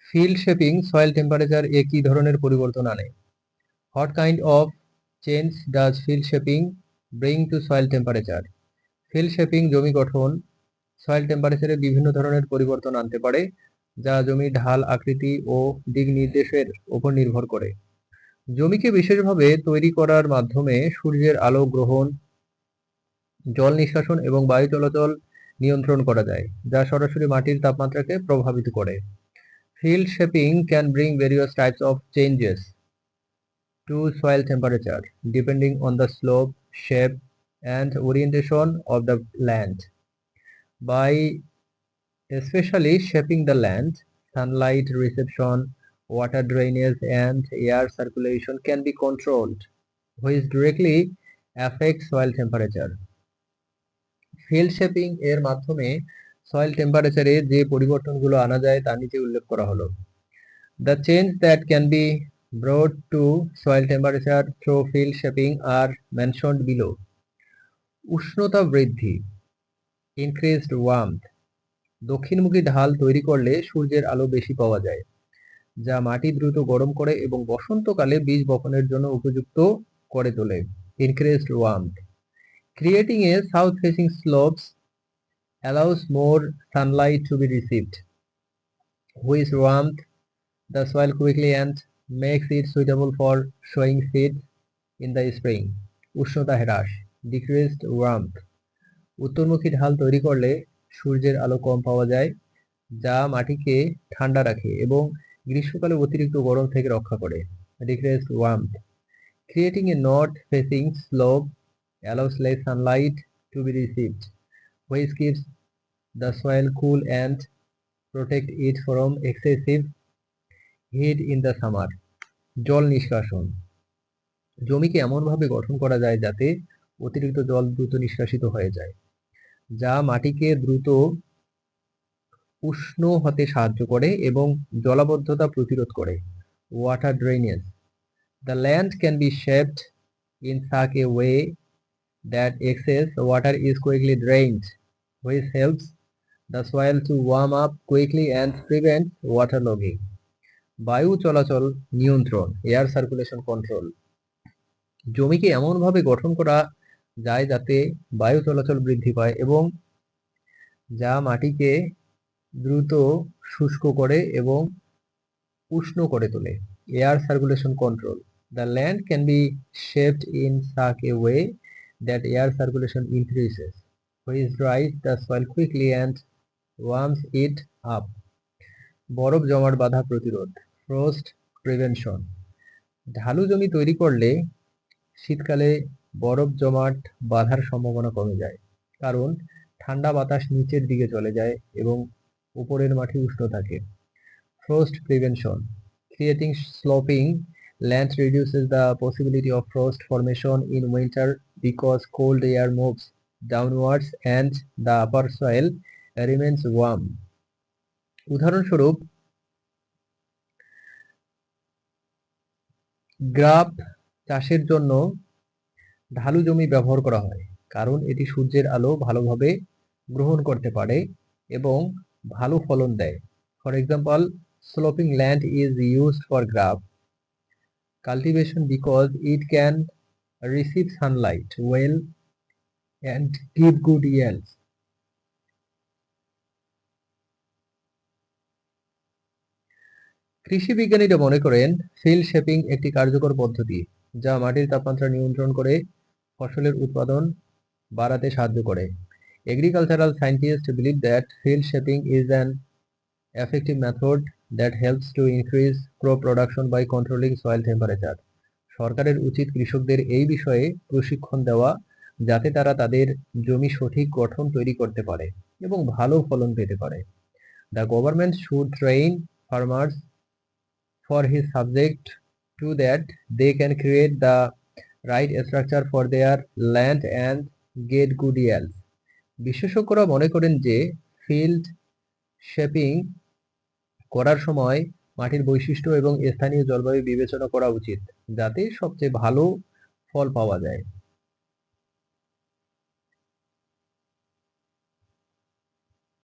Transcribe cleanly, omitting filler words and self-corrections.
Field shaping soil temperature এ কি ধরনের পরিবর্তন আনে? What kind of change does field shaping bring to soil temperature? Field shaping জমি গঠন সয়েল টেম্পারেচারে বিভিন্ন ধরনের পরিবর্তন আনতে পারে, যা জমির ঢাল, আকৃতি ও দিক নির্দেশের উপর নির্ভর করে। জমিকে বিশেষভাবে তৈরি করার মাধ্যমে সূর্যের আলো গ্রহণ, জল নিষ্কাশন এবং বায়ু চলাচল নিয়ন্ত্রণ করা যায়, যা সরাসরি মাটির তাপমাত্রাকে প্রভাবিত করে। Field shaping can bring various types of changes to soil temperature depending on the slope, shape, and orientation of the land. By especially shaping the land, sunlight reception, water drainage, and air circulation can be controlled, which directly affects soil temperature. Field shaping এর মাধ্যমে soil টেম্পারেচারে যে পরিবর্তনগুলো আনা যায় তা নিচে উল্লেখ করা হলো। The change that can be brought to soil temperature through field shaping are mentioned below. উষ্ণতা বৃদ্ধি, increased warmth, দক্ষিণমুখী ঢাল তৈরি করলে সূর্যের আলো বেশি পাওয়া যায়, যা মাটি দ্রুত গরম করে এবং বসন্তকালে বীজ বপনের জন্য উপযুক্ত করে তোলে। Increased warmth, creating a south facing slopes allows more sunlight to be received, which warmth the soil quickly and makes it suitable for sowing seeds in the spring. উষ্ণতা হ্রাস, decreased warmth, উত্তরমুখী ঢাল তৈরি করলে সূর্যের আলো কম পাওয়া যায়, যা মাটিকে ঠান্ডা রাখে এবং গ্রীষ্মকালে অতিরিক্ত গরম থেকে রক্ষা করে। Decreased warmth, creating a north facing slope allows less sunlight to be received, which keeps the soil cool and protect it from excessive heat in the summer. জল নিষ্কাশন, জমিকে এমনভাবে গঠন করা যায় যাতে অতিরিক্ত জল দ্রুত নিষ্কাশিত হয়ে যায়, যা মাটিকে দ্রুত উষ্ণ হতে সাহায্য করে এবং জলাবদ্ধতা প্রতিরোধ করে। Water drainage, the land can be shaped in such a way that excess water is quickly drained, which helps the soil to warm up quickly and prevents water logging. বায়ু চলাচল নিয়ন্ত্রণ, এয়ার সার্কুলেশন কন্ট্রোল, জমিকে এমনভাবে গঠন করা যায় যাতে বায়ু চলাচল বৃদ্ধি পায় এবং যা মাটিকে দ্রুত শুষ্ক করে এবং উষ্ণ করে তোলে। Air circulation control, the land can be shaped in such a way that air circulation increases, which dries the soil quickly and warms it up. বরফ জমাট বাধা প্রতিরোধ, ফ্রস্ট প্রিভেনশন, ঢালু জমি তৈরি করলে শীতকালে বরফ জমাট বাঁধার সম্ভাবনা কমে যায়, কারণ ঠান্ডা বাতাস নিচের দিকে চলে যায় এবং উপরের মাটি উষ্ণ থাকে। Frost prevention, creating sloping land reduces the possibility of frost formation in winter because cold air moves downwards and the upper soil remains warm. উদাহরণস্বরূপ, গ্রাপ চাষের জন্য ঢালু জমি ব্যবহার করা হয়, কারণ এটি সূর্যের আলো ভালোভাবে গ্রহণ করতে পারে এবং ভালো ফলন দেয়। For example, sloping land is used for গ্রাপ cultivation because it can receive sunlight well and give good yields. কৃষি বিজ্ঞানীরা মনে করেন ফিল্ড শেপিং একটি কার্যকর পদ্ধতি যা মাটির তাপমাত্রা নিয়ন্ত্রণ করে ফসলের উৎপাদন বাড়াতে সাহায্য করে। Agricultural scientists believe that field shaping is an effective method that helps to increase crop production by controlling soil temperature. সরকারের উচিত কৃষকদের এই বিষয়ে প্রশিক্ষণ দেওয়া যাতে তারা তাদের জমি সঠিক গঠন তৈরি করতে পারে এবং ভালো ফলন পেতে পারে। The government should train farmers for his subject to that they can create the right structure for their land and get good yields. বিশেষজ্ঞরা মনে করেন যে ফিল্ড শেপিং করার সময় মাটির বৈশিষ্ট্য এবং স্থানীয় জলবায়ু বিবেচনা করা উচিত যাতে সবচেয়ে ভালো ফল পাওয়া যায়।